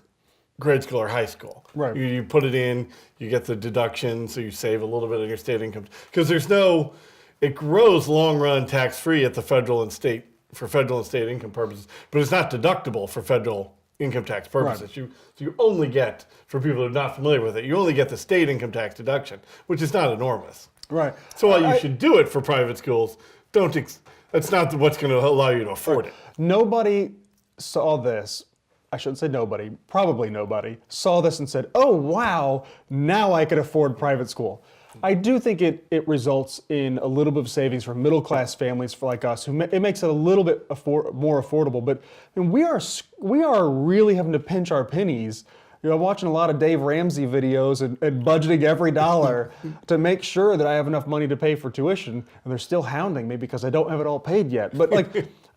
grade school or high school. Right. You put it in, you get the deduction, so you save a little bit of your state income. Because it grows long run tax free at the federal and state income purposes, but it's not deductible for federal income tax purposes. Right. So you only get, for people who are not familiar with it, you only get the state income tax deduction, which is not enormous. Right. So while you should do it for private schools, that's not what's going to allow you to afford it. Nobody saw this. I shouldn't say nobody. Probably nobody saw this and said, "Oh wow, now I can afford private school." I do think it results in a little bit of savings for middle class families like us. It makes it a little bit more affordable. But we are really having to pinch our pennies. I'm watching a lot of Dave Ramsey videos and budgeting every dollar to make sure that I have enough money to pay for tuition, and they're still hounding me because I don't have it all paid yet. But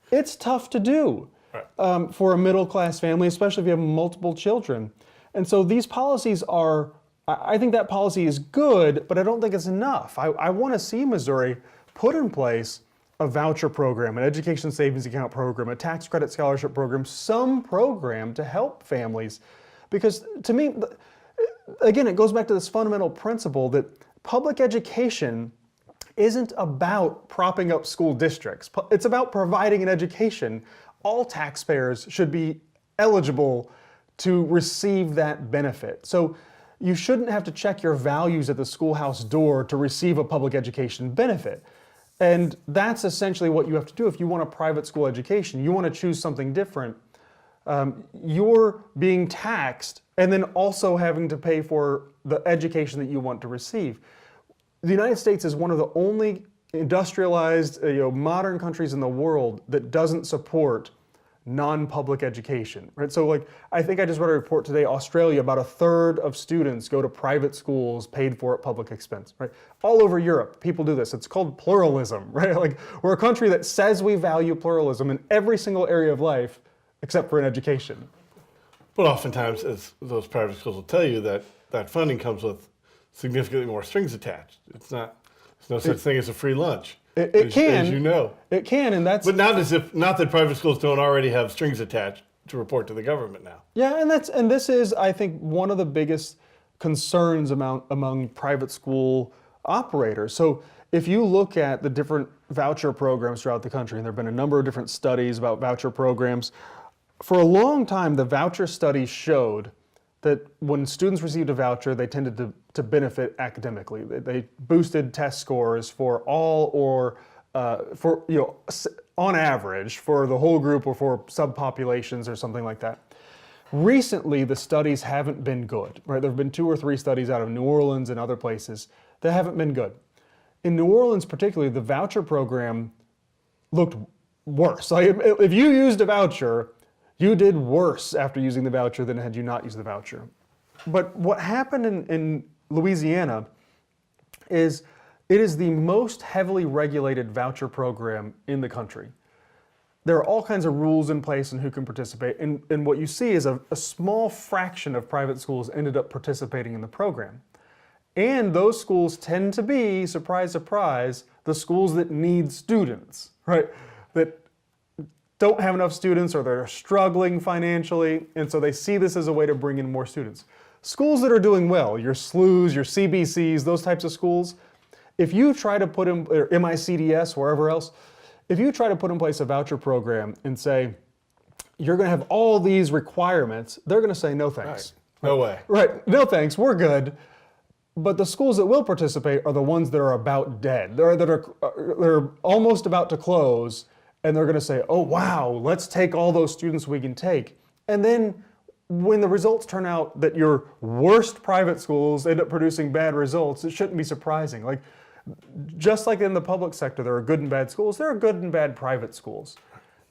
it's tough to do for a middle-class family, especially if you have multiple children. And so these policies are, I think that policy is good, but I don't think it's enough. I want to see Missouri put in place a voucher program, an education savings account program, a tax credit scholarship program, some program to help families. Because to me, again, it goes back to this fundamental principle that public education isn't about propping up school districts. It's about providing an education. All taxpayers should be eligible to receive that benefit. So you shouldn't have to check your values at the schoolhouse door to receive a public education benefit. And that's essentially what you have to do if you want a private school education. You want to choose something different. You're being taxed and then also having to pay for the education that you want to receive. The United States is one of the only industrialized, modern countries in the world that doesn't support non-public education, right? So like, I think I just read a report today, Australia, about 1/3 of students go to private schools paid for at public expense, right? All over Europe, people do this. It's called pluralism, right? Like, we're a country that says we value pluralism in every single area of life, except for in education. But oftentimes, as those private schools will tell you, that funding comes with significantly more strings attached. There's no such thing as a free lunch. It can, as you know. It can, and that's. But not that private schools don't already have strings attached to report to the government now. Yeah, and this is, I think, one of the biggest concerns among private school operators. So if you look at the different voucher programs throughout the country, and there have been a number of different studies about voucher programs, for a long time, the voucher studies showed that when students received a voucher, they tended to benefit academically. They boosted test scores for all or on average for the whole group or for subpopulations or something like that. Recently, the studies haven't been good, right? There have been 2 or 3 studies out of New Orleans and other places that haven't been good. In New Orleans particularly, the voucher program looked worse. Like if you used a voucher, you did worse after using the voucher than had you not used the voucher. But what happened in Louisiana is it is the most heavily regulated voucher program in the country. There are all kinds of rules in place on who can participate, and what you see is a small fraction of private schools ended up participating in the program. And those schools tend to be, surprise, surprise, the schools that need students, right? That don't have enough students or they're struggling financially, and so they see this as a way to bring in more students. Schools that are doing well, your SLUs, your CBCs, those types of schools, if you try to put in, or MICDS, wherever else, if you try to put in place a voucher program and say, you're gonna have all these requirements, they're gonna say, no thanks. Right. No way. Right, no thanks, we're good. But the schools that will participate are the ones that are about dead. They're almost about to close, and they're gonna say, oh wow, let's take all those students we can take. And then when the results turn out that your worst private schools end up producing bad results, it shouldn't be surprising. Like, just like in the public sector, there are good and bad schools, there are good and bad private schools.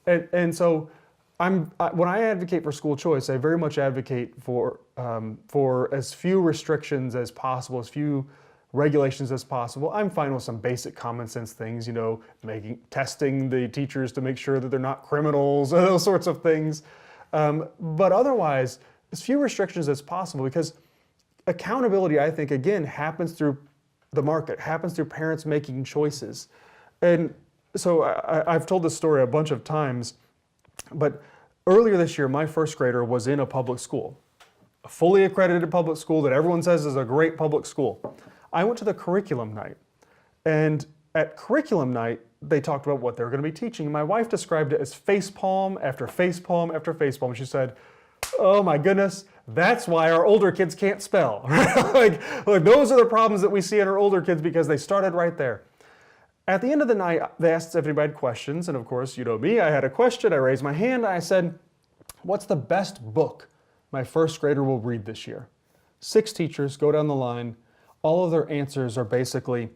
And so when I advocate for school choice, I very much advocate for as few restrictions as possible, as few regulations as possible. I'm fine with some basic common sense things, testing the teachers to make sure that they're not criminals, those sorts of things. But otherwise, as few restrictions as possible, because accountability, I think, again, happens through the market, happens through parents making choices. And so I've told this story a bunch of times, but earlier this year, my first grader was in a public school, a fully accredited public school that everyone says is a great public school. I went to the curriculum night, and at curriculum night, they talked about what they were going to be teaching. My wife described it as facepalm after facepalm after facepalm. She said, oh my goodness, that's why our older kids can't spell. like those are the problems that we see in our older kids because they started right there. At the end of the night, they asked if anybody had questions, and of course, you know me, I had a question. I raised my hand, and I said, what's the best book my first grader will read this year? 6 teachers go down the line. All of their answers are basically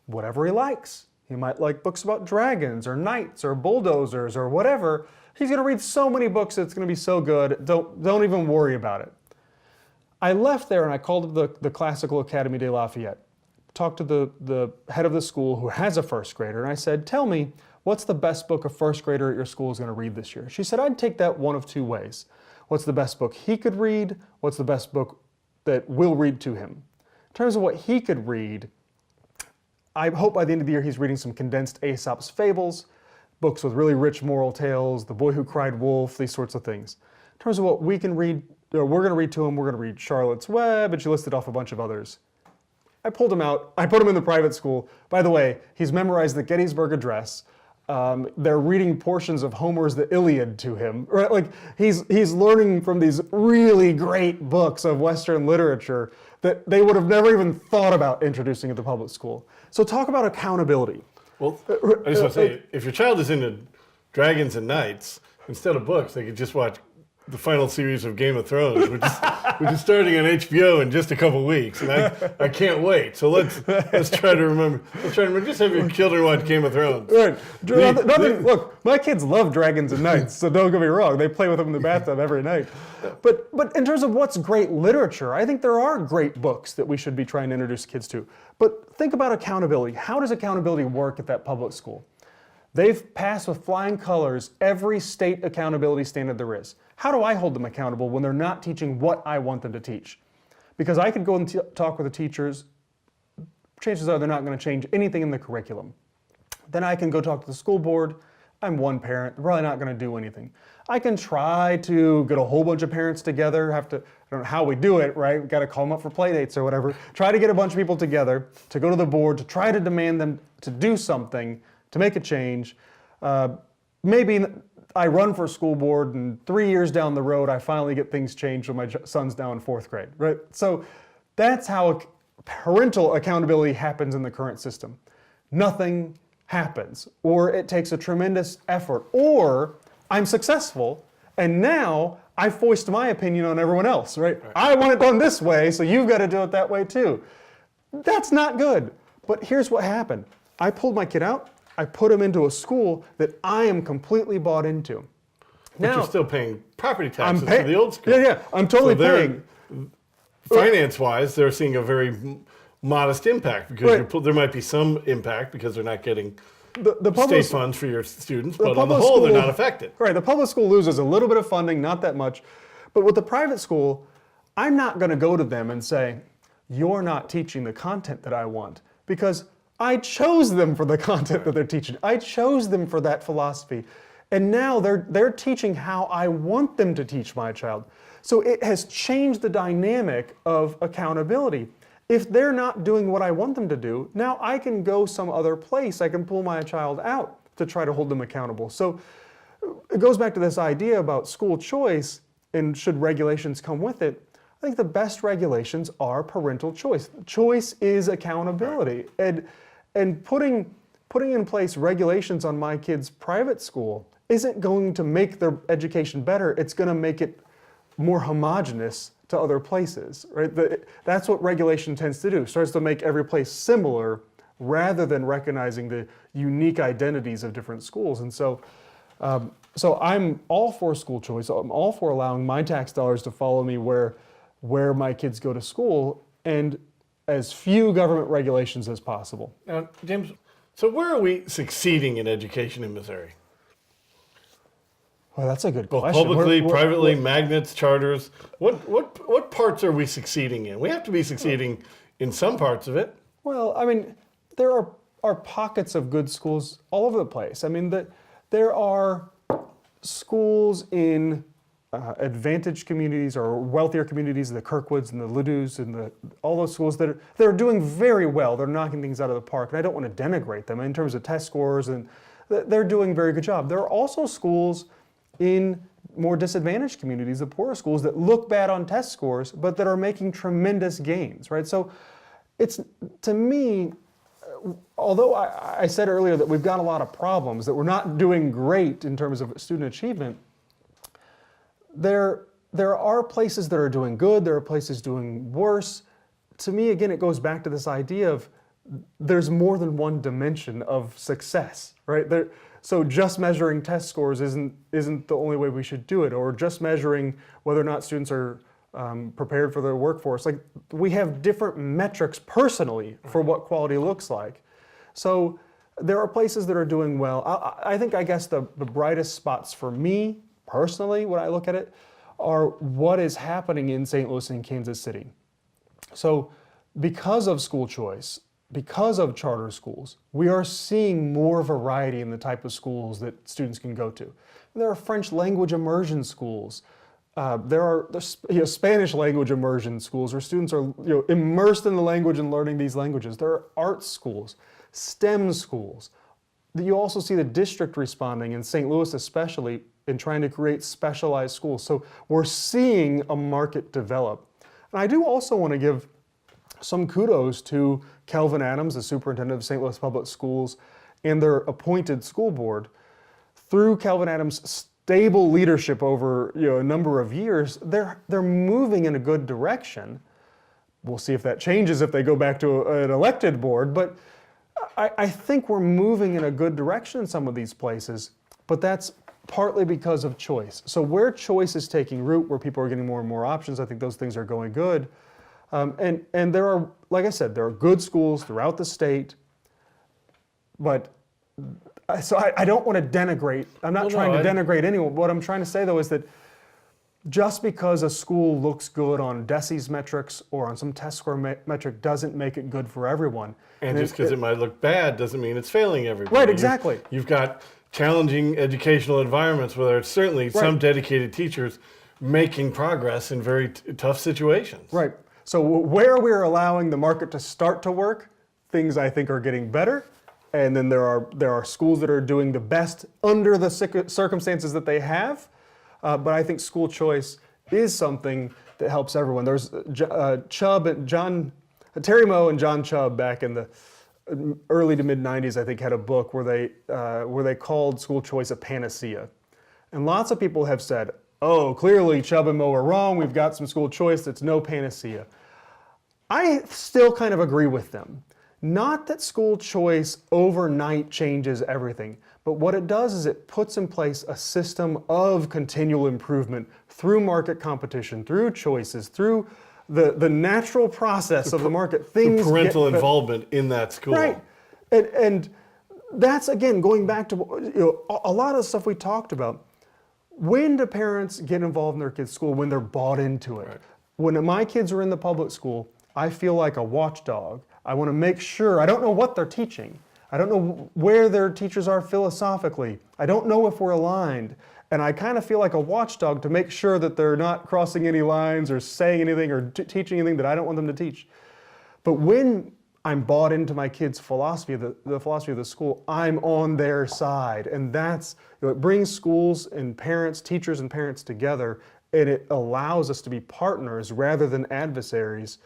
whatever he likes. He might like books about dragons or knights or bulldozers or whatever. He's going to read so many books, it's going to be so good. Don't even worry about it. I left there and I called the Classical Academy de Lafayette, talked to the head of the school who has a first grader, and I said, tell me, what's the best book a first grader at your school is going to read this year? She said, I'd take that one of 2 ways. What's the best book he could read? What's the best book that we'll read to him? In terms of what he could read, I hope by the end of the year he's reading some condensed Aesop's fables, books with really rich moral tales, The Boy Who Cried Wolf, these sorts of things. In terms of what we can read, or we're going to read to him, we're going to read Charlotte's Web, and she listed off a bunch of others. I pulled him out. I put him in the private school. By the way, he's memorized the Gettysburg Address. They're reading portions of Homer's The Iliad to him. Right? Like he's learning from these really great books of Western literature that they would have never even thought about introducing at the public school. So talk about accountability. Well, I just want to say, if your child is into dragons and knights, instead of books, they could just watch the final series of Game of Thrones, which is starting on HBO in just a couple weeks, and I can't wait. So let's try to remember. Just have your children watch Game of Thrones. Right. Look, my kids love dragons and knights, so don't get me wrong. They play with them in the bathtub every night. But in terms of what's great literature, I think there are great books that we should be trying to introduce kids to. But think about accountability. How does accountability work at that public school? They've passed with flying colors every state accountability standard there is. How do I hold them accountable when they're not teaching what I want them to teach? Because I could go and talk with the teachers. Chances are they're not going to change anything in the curriculum. Then I can go talk to the school board. I'm one parent. They're probably not going to do anything. I can try to get a whole bunch of parents together. I don't know how we do it, right? We've got to call them up for play dates or whatever. Try to get a bunch of people together to go to the board to try to demand them to do something, to make a change. Maybe I run for school board and 3 years down the road, I finally get things changed when my son's now in 4th grade, right? So that's how parental accountability happens in the current system. Nothing happens, or it takes a tremendous effort, or I'm successful and now I foist my opinion on everyone else, right? I want it done this way, so you've got to do it that way too. That's not good. But here's what happened. I pulled my kid out. I put him into a school that I am completely bought into. But you're still paying property taxes to the old school. Yeah, I'm totally paying. Finance-wise, they're seeing a very modest impact because there might be some impact because they're not getting state funds for your students, but on the whole, they're not affected. Right, the public school loses a little bit of funding, not that much. But with the private school, I'm not going to go to them and say, you're not teaching the content that I want, because I chose them for the content that they're teaching. I chose them for that philosophy. And now they're teaching how I want them to teach my child. So it has changed the dynamic of accountability. If they're not doing what I want them to do, now I can go some other place. I can pull my child out to try to hold them accountable. So it goes back to this idea about school choice and should regulations come with it. I think the best regulations are parental choice. Choice is accountability. And putting in place regulations on my kid's private school isn't going to make their education better. It's going to make it more homogenous to other places, right? That's what regulation tends to do. It starts to make every place similar rather than recognizing the unique identities of different schools. And so I'm all for school choice. I'm all for allowing my tax dollars to follow me where my kids go to school, and as few government regulations as possible. Now, James, so where are we succeeding in education in Missouri? Well, that's a good Both question. publicly, privately, magnets, charters. What parts are we succeeding in? We have to be succeeding in some parts of it. Well, I mean, there are pockets of good schools all over the place. I mean, there are schools in advantaged communities or wealthier communities, the Kirkwoods and the Ladus and all those schools that are doing very well. They're knocking things out of the park, and I don't want to denigrate them in terms of test scores, and they're doing a very good job. There are also schools in more disadvantaged communities, the poorer schools, that look bad on test scores, but that are making tremendous gains, right? So it's, to me, although I said earlier that we've got a lot of problems, that we're not doing great in terms of student achievement, there are places that are doing good, there are places doing worse. To me, again, it goes back to this idea of there's more than one dimension of success, right? So just measuring test scores isn't the only way we should do it, or just measuring whether or not students are prepared for their workforce. Like, we have different metrics personally for what quality looks like. So there are places that are doing well. I think, I guess, the brightest spots for me, personally, when I look at it, are what is happening in St. Louis and Kansas City. So because of school choice, because of charter schools, we are seeing more variety in the type of schools that students can go to. There are French language immersion schools. There are Spanish language immersion schools where students are immersed in the language and learning these languages. There are art schools, STEM schools. You also see the district responding, in St. Louis especially, in trying to create specialized schools. So we're seeing a market develop. And I do also want to give some kudos to Kelvin Adams, the superintendent of St. Louis Public Schools, and their appointed school board. Through Kelvin Adams' stable leadership over a number of years, they're moving in a good direction. We'll see if that changes if they go back to an elected board, but I think we're moving in a good direction in some of these places, but that's partly because of choice. So where choice is taking root, where people are getting more and more options, I think those things are going good. And there are, like I said, there are good schools throughout the state, but so I don't want to denigrate. I'm not trying to denigrate anyone. What I'm trying to say, though, is that just because a school looks good on DESE's metrics or on some test score metric doesn't make it good for everyone. And just because it might look bad doesn't mean it's failing everybody. Right, exactly. You've got challenging educational environments where there's certainly some dedicated teachers making progress in very tough situations. Right. So where we're allowing the market to start to work, things I think are getting better. And then there are schools that are doing the best under the circumstances that they have. But I think school choice is something that helps everyone. There's Chubb and Terry Moe and John Chubb back in the early to mid 90s, I think, had a book where they called school choice a panacea. And lots of people have said, oh, clearly Chubb and Moe are wrong. We've got some school choice that's no panacea. I still kind of agree with them. Not that school choice overnight changes everything, but what it does is it puts in place a system of continual improvement through market competition, through choices, through the natural process of the market. Things the parental involvement in that school. Right. And that's, again, going back to a lot of the stuff we talked about. When do parents get involved in their kids' school? When they're bought into it. Right. When my kids are in the public school, I feel like a watchdog. I want to make sure, I don't know what they're teaching. I don't know where their teachers are philosophically. I don't know if we're aligned. And I kind of feel like a watchdog to make sure that they're not crossing any lines or saying anything or teaching anything that I don't want them to teach. But when I'm bought into my kids' philosophy, the philosophy of the school, I'm on their side. And that's, it brings schools and parents, teachers and parents together, and it allows us to be partners rather than adversaries.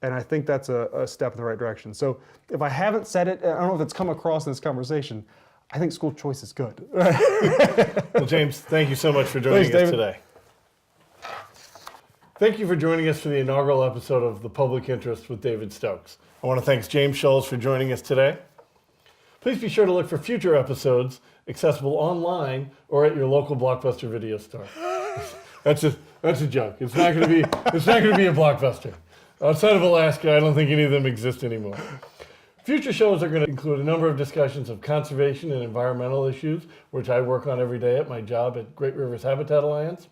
And I think that's a step in the right direction. So if I haven't said it, I don't know if it's come across in this conversation, I think school choice is good. Well, James, thank you so much for joining us today. Thank you for joining us for the inaugural episode of The Public Interest with David Stokes. I want to thank James Scholes for joining us today. Please be sure to look for future episodes accessible online or at your local Blockbuster video store. That's a joke. It's not going to be a Blockbuster. Outside of Alaska, I don't think any of them exist anymore. Future shows are going to include a number of discussions of conservation and environmental issues, which I work on every day at my job at Great Rivers Habitat Alliance,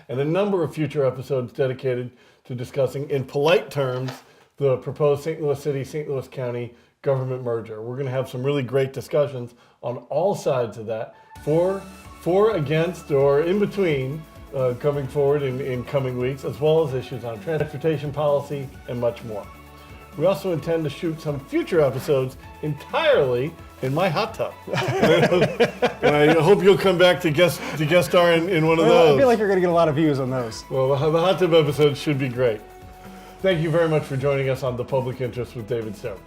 and a number of future episodes dedicated to discussing, in polite terms, the proposed St. Louis City, St. Louis County government merger. We're going to have some really great discussions on all sides of that, for, against, or in between, coming forward in coming weeks, as well as issues on transportation policy and much more. We also intend to shoot some future episodes entirely in my hot tub. And I hope you'll come back to guest star in one of those. I feel like you're going to get a lot of views on those. Well, the hot tub episodes should be great. Thank you very much for joining us on The Public Interest with David Stokes.